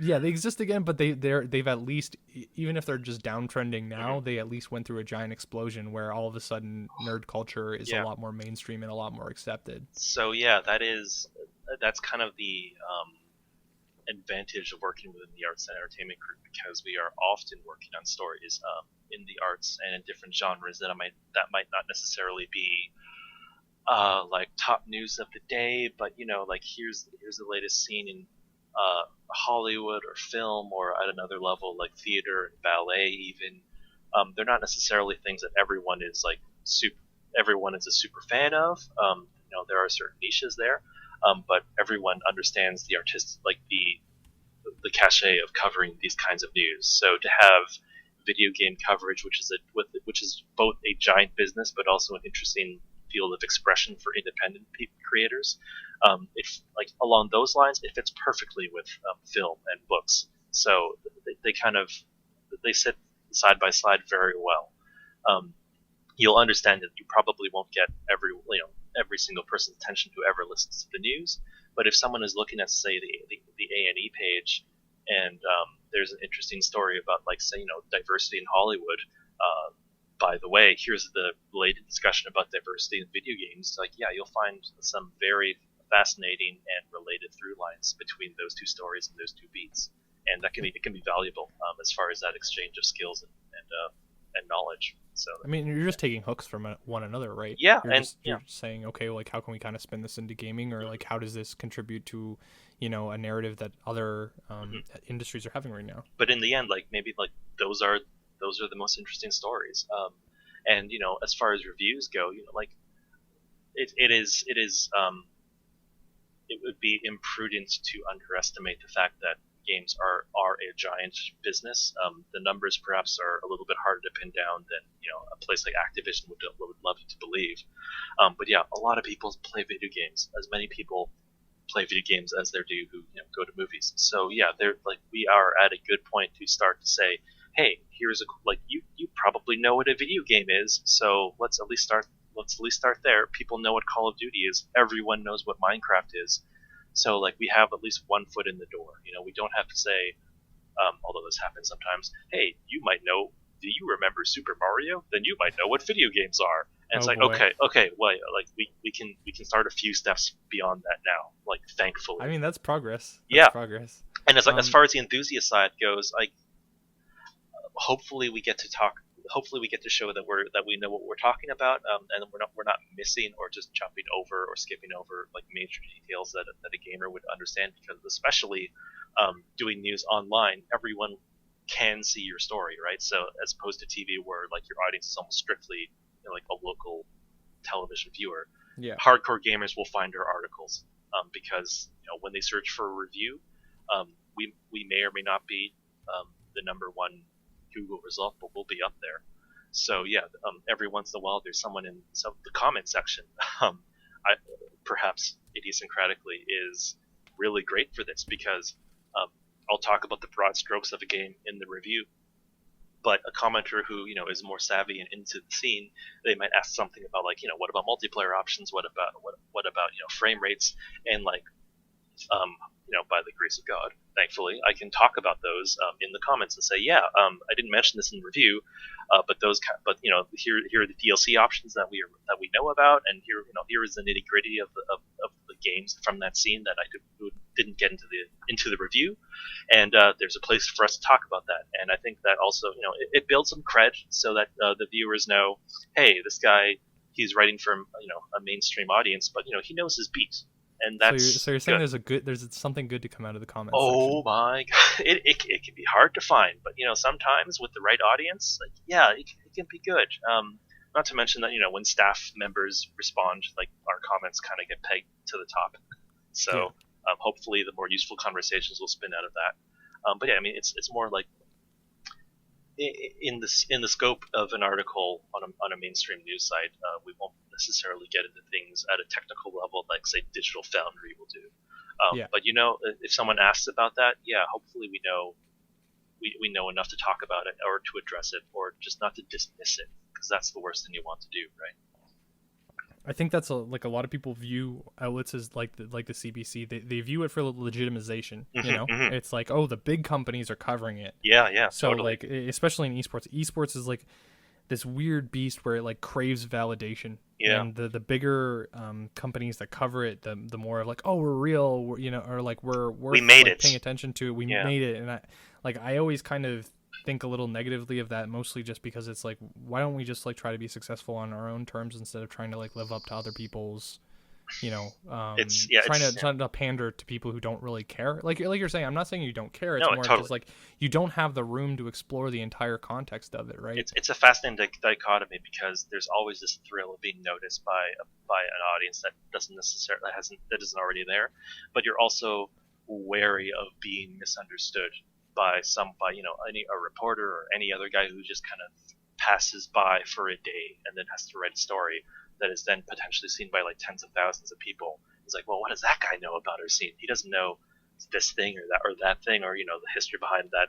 Yeah, they exist again, but they've at least, even if they're just downtrending now, they at least went through a giant explosion where all of a sudden nerd culture is a lot more mainstream and a lot more accepted. So yeah, that's kind of the advantage of working within the arts and entertainment group, because we are often working on stories in the arts and in different genres that might not necessarily be like top news of the day, but like here's the latest scene in Hollywood or film, or at another level like theater and ballet even. They're not necessarily things that everyone is a super fan of. There are certain niches there. But everyone understands the the cachet of covering these kinds of news. So to have video game coverage, which is both a giant business but also an interesting field of expression for independent creators, if like along those lines, it fits perfectly with film and books. So they sit side by side very well. You'll understand that you probably won't get every single person's attention who ever listens to the news. But if someone is looking at, say, the A&E page, and there's an interesting story about, like, say, diversity in Hollywood, by the way, here's the related discussion about diversity in video games. Like, yeah, you'll find some very fascinating and related through lines between those two stories and those two beats, and it can be valuable as far as that exchange of skills and knowledge. So I mean, you're just taking hooks from one another, right? Yeah, you're saying, okay, like how can we kind of spin this into gaming, or like how does this contribute to, a narrative that other industries are having right now? But in the end, like maybe like those are the most interesting stories. And as far as reviews go, like it would be imprudent to underestimate the fact that games are a giant business. The numbers perhaps are a little bit harder to pin down than a place like Activision would love you to believe. But yeah, a lot of people play video games. As many people play video games as there do who go to movies. So yeah, we are at a good point to start to say, hey, here's a like you probably know what a video game is, so let's at least start there. People know what Call of Duty is. Everyone knows what Minecraft is. So like we have at least one foot in the door. We don't have to say, although this happens sometimes. Hey, you might know. Do you remember Super Mario? Then you might know what video games are. And it's Oh like, boy. okay, well, like we can start a few steps beyond that now. Like thankfully. I mean, that's progress. Yeah. Progress. And as far as the enthusiast side goes, like hopefully we get to talk. Hopefully we get to show that we know what we're talking about, and we're not missing or just jumping over or skipping over like major details that a gamer would understand. Because especially doing news online, everyone can see your story, right? So as opposed to TV, where like your audience is almost strictly like a local television viewer. Yeah. Hardcore gamers will find our articles because when they search for a review, we may or may not be the number one Google result, but we'll be up there. So yeah, every once in a while there's someone in the comment section, perhaps idiosyncratically, is really great for this because I'll talk about the broad strokes of a game in the review, but a commenter who is more savvy and into the scene, they might ask something about like what about multiplayer options, what about frame rates, and like by the grace of God, thankfully, I can talk about those in the comments and say, yeah, I didn't mention this in the review, but here are the DLC options that we know about, and here is the nitty gritty of the games from that scene that I didn't get into the review, and there's a place for us to talk about that, and I think that also it builds some cred so that the viewers know, hey, this guy, he's writing for a mainstream audience, but he knows his beat. And that's so you're saying good. there's something good to come out of the comments Oh section. my god, it can be hard to find, but sometimes with the right audience, like yeah, it can be good. Not to mention that when staff members respond, like our comments kind of get pegged to the top. So Yeah. hopefully the more useful conversations will spin out of that. But yeah, I mean it's more like in the scope of an article on a mainstream news site, we won't necessarily get into things at a technical level like say Digital Foundry will do. Yeah. But if someone asks about that, yeah, hopefully we know enough to talk about it or to address it or just not to dismiss it, because that's the worst thing you want to do, right? I think that's a lot of people view outlets as like the CBC. They view it for legitimization. It's like, oh, the big companies are covering it. Yeah. So totally. like, especially in esports, esports is like this weird beast where it like craves validation. Yeah. And the bigger companies that cover it, the more of like, oh, we're real, or like we made like, it. paying attention to it. We made it, and I always kind of think a little negatively of that, mostly just because it's like, why don't we just like try to be successful on our own terms instead of trying to like live up to other people's, trying to pander to people who don't really care. Like you're saying, I'm not saying you don't care. It's more totally. just like you don't have the room to explore the entire context of it, right? It's a fascinating dichotomy because there's always this thrill of being noticed by an audience that isn't already there, but you're also wary of being misunderstood by a reporter or any other guy who just kind of passes by for a day and then has to write a story that is then potentially seen by like tens of thousands of people. It's like, well, what does that guy know about our scene? He doesn't know this thing or that thing or the history behind that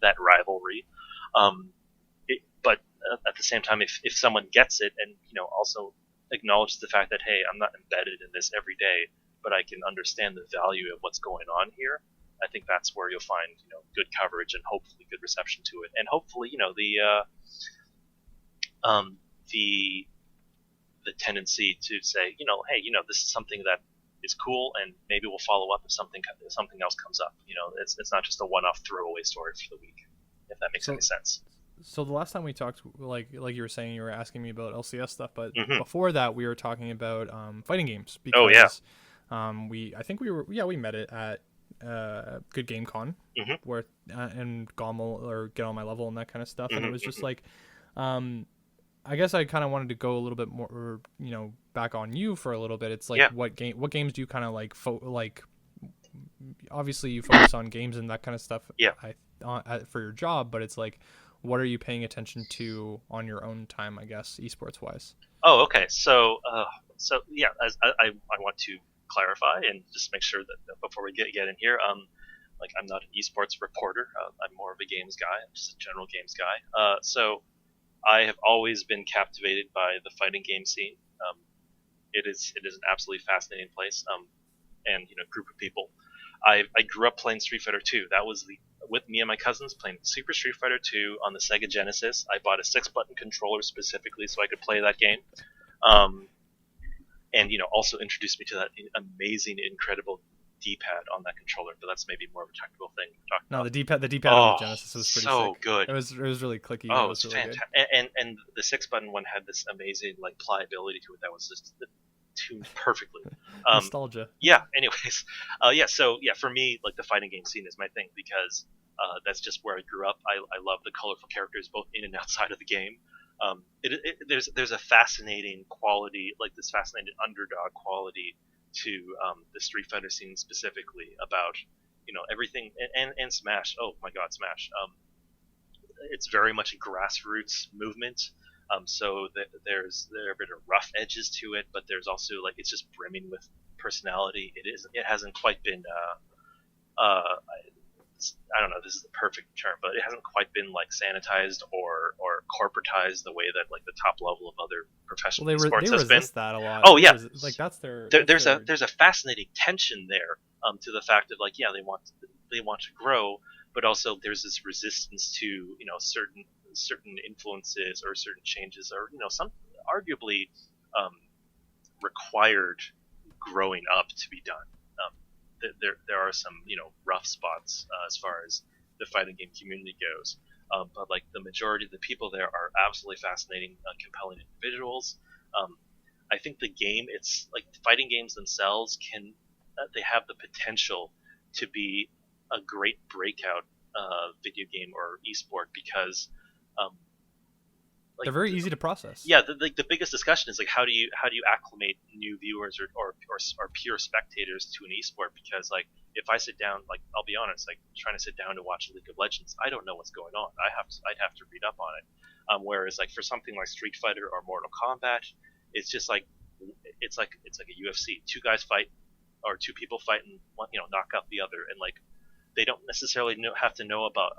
that rivalry. But at the same time, if someone gets it and also acknowledges the fact that, hey, I'm not embedded in this every day, but I can understand the value of what's going on here, I think that's where you'll find good coverage and hopefully good reception to it, and hopefully the tendency to say hey, this is something that is cool, and maybe we'll follow up if something else comes up. It's not just a one-off throwaway story for the week, if that makes any sense. So the last time we talked, like you were saying, you were asking me about LCS stuff, but Mm-hmm. before that we were talking about fighting games because we met it at Good Game Con, Mm-hmm. where and Gommel or Get On My Level and that kind of stuff, and it was just like I guess I kind of wanted to go a little bit more back on you for a little bit. It's like what games do you kind of like obviously you focus on games and that kind of stuff for your job, but it's like, what are you paying attention to on your own time, I guess, esports wise? Oh, okay. So as I want to clarify and just make sure that before we get in here, Like, I'm not an esports reporter. I'm more of a games guy. I'm just a general games guy. So I have always been captivated by the fighting game scene. It is an absolutely fascinating place. And group of people. I grew up playing Street Fighter 2. That was with me and my cousins playing Super Street Fighter 2 on the Sega Genesis. I bought a 6-button controller specifically so I could play that game. And also introduced me to that amazing, incredible D-pad on that controller. But that's maybe more of a technical thing we're talking about. The D-pad on the Genesis was pretty so sick. good. It was really clicky. Oh, it was it's really fantastic. And the 6-button one had this amazing pliability to it that was just tuned perfectly. Nostalgia. Yeah. Anyways, So for me, like, the fighting game scene is my thing because that's just where I grew up. I love the colorful characters both in and outside of the game. There's a fascinating quality, like this fascinating underdog quality to the Street Fighter scene specifically about everything and Smash. Oh my God, Smash. It's very much a grassroots movement. So there are a bit of rough edges to it, but there's also it's just brimming with personality. It hasn't quite been I don't know, this is the perfect term, but it hasn't quite been sanitized or corporatized the way that the top level of other professional sports has been. They resist that a lot. Oh yeah, that's their. There's a fascinating tension there to the fact of they want to grow, but also there's this resistance to certain influences or certain changes or some arguably required growing up to be done. There are some rough spots as far as the fighting game community goes, but the majority of the people there are absolutely fascinating, compelling individuals. I think the game, it's fighting games themselves they have the potential to be a great breakout video game or esport because they're very easy to process. Yeah, the biggest discussion is how do you acclimate new viewers or pure spectators to an esport? Because if I sit down, I'll be honest, trying to sit down to watch League of Legends, I don't know what's going on. I'd have to read up on it. Whereas for something like Street Fighter or Mortal Kombat, it's just it's like a UFC. Two guys fight or two people fight and one knock out the other, and they don't necessarily have to know about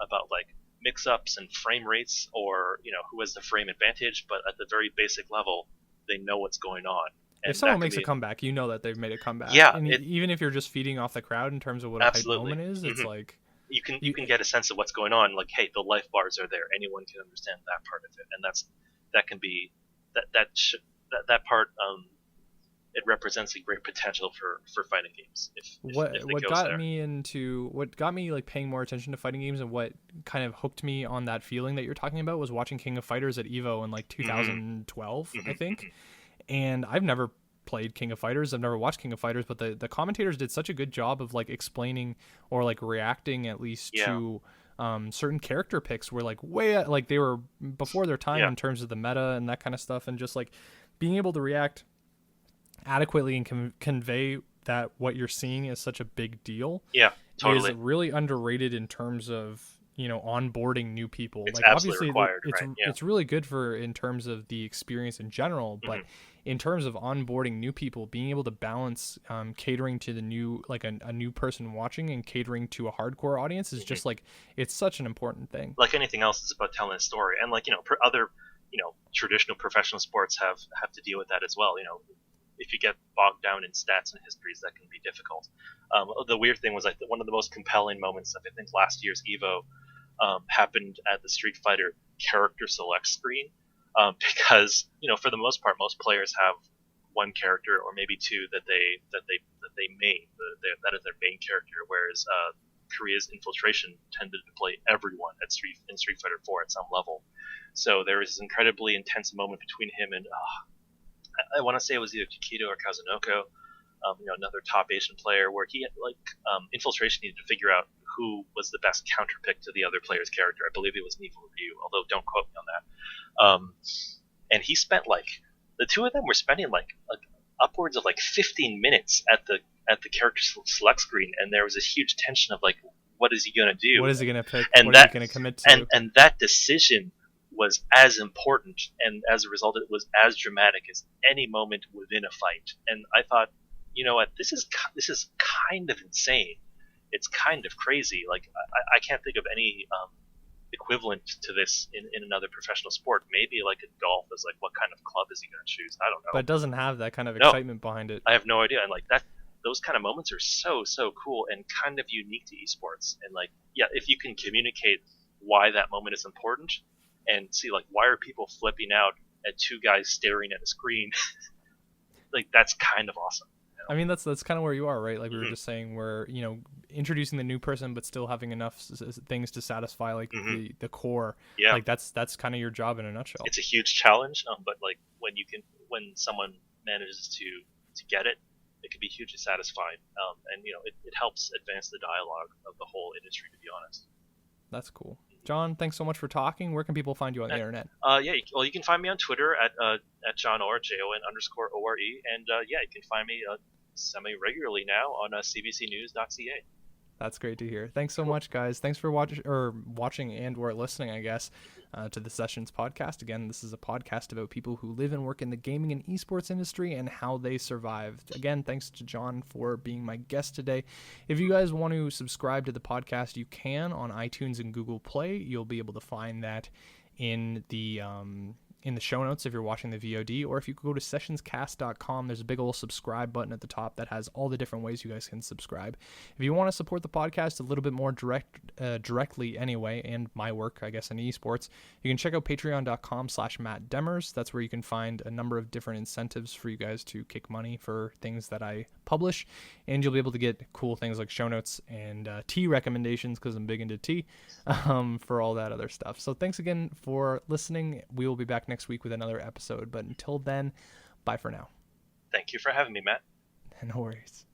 mix-ups and frame rates or who has the frame advantage, but at the very basic level they know what's going on. And if someone makes a comeback, that they've made a comeback. Yeah, and even if you're just feeding off the crowd in terms of what a hype moment is, it's you can get a sense of what's going on. Hey, the life bars are there, anyone can understand that part of it, and that can be that part. It represents a great potential for fighting games. What got me paying more attention to fighting games and what kind of hooked me on that feeling that you're talking about was watching King of Fighters at EVO in 2012, I think. And I've never played King of Fighters. I've never watched King of Fighters, but the commentators did such a good job of explaining or reacting at least to certain character picks were they were before their time in terms of the meta and that kind of stuff, and just being able to react adequately and convey that what you're seeing is such a big deal. Yeah, totally. Is really underrated in terms of onboarding new people. It's absolutely required. It's really good in terms of the experience in general, but in terms of onboarding new people, being able to balance catering to the new a new person watching and catering to a hardcore audience is just it's such an important thing. Like anything else, it's about telling a story, and other traditional professional sports have to deal with that as well. If you get bogged down in stats and histories, that can be difficult. The weird thing was one of the most compelling moments of I think last year's EVO happened at the Street Fighter character select screen, because for the most part, most players have one character or maybe two that they main. That is their main character, whereas Korea's Infiltration tended to play everyone in Street Fighter 4 at some level. So there was this incredibly intense moment between him and I want to say it was either Takedo or Kazunoko, another top Asian player, where he had Infiltration needed to figure out who was the best counter pick to the other player's character. I believe it was Neville Ryu, although don't quote me on that. And he spent the two of them were spending upwards of 15 minutes at the character select screen, and there was this huge tension of what is he going to do? What is he going to pick? And what is he going to commit to? And that decision was as important, and as a result, it was as dramatic as any moment within a fight. And I thought, you know what, this is kind of insane it's kind of crazy. Like I can't think of any equivalent to this in another professional sport. Maybe like in golf is like, what kind of club is he going to choose? I don't But know. it doesn't have that kind of No, excitement behind it. I have no idea. And like that, those kind of moments are so cool and kind of unique to esports. And like, yeah, if you can communicate why that moment is important and see like why are people flipping out at two guys staring at a screen, like that's kind of awesome. I mean, that's kind of where you are, right? Like we were Mm-hmm. just saying, where introducing the new person, but still having enough things to satisfy like Mm-hmm. the core. Yeah, Like that's kind of your job in a nutshell. it's a huge challenge, but like when someone manages to get it, it can be hugely satisfying, and it helps advance the dialogue of the whole industry. To be honest. That's cool. John, thanks so much for talking. Where can people find you on the internet? Yeah, well, you can find me on Twitter at Jon Ore, JON_ORE, and yeah, you can find me semi regularly now on cbcnews.ca. That's great to hear. Thanks so Cool. much, guys. Thanks for watching and/or listening, I guess, to the Sessions podcast. Again, this is a podcast about people who live and work in the gaming and esports industry and how they survived. Again, thanks to John for being my guest today. If you guys want to subscribe to the podcast, you can on iTunes and Google Play. You'll be able to find that in the show notes if you're watching the VOD, or if you go to sessionscast.com, there's a big old subscribe button at the top that has all the different ways you guys can subscribe. If you want to support the podcast a little bit more directly anyway, and my work, I guess, in esports, you can check out patreon.com/Matt Demers. That's where you can find a number of different incentives for you guys to kick money for things that I publish, and you'll be able to get cool things like show notes and tea recommendations, because I'm big into tea, for all that other stuff. So thanks again for listening. We will be back next week with another episode, but until then, bye for now. Thank you for having me, Matt. No worries.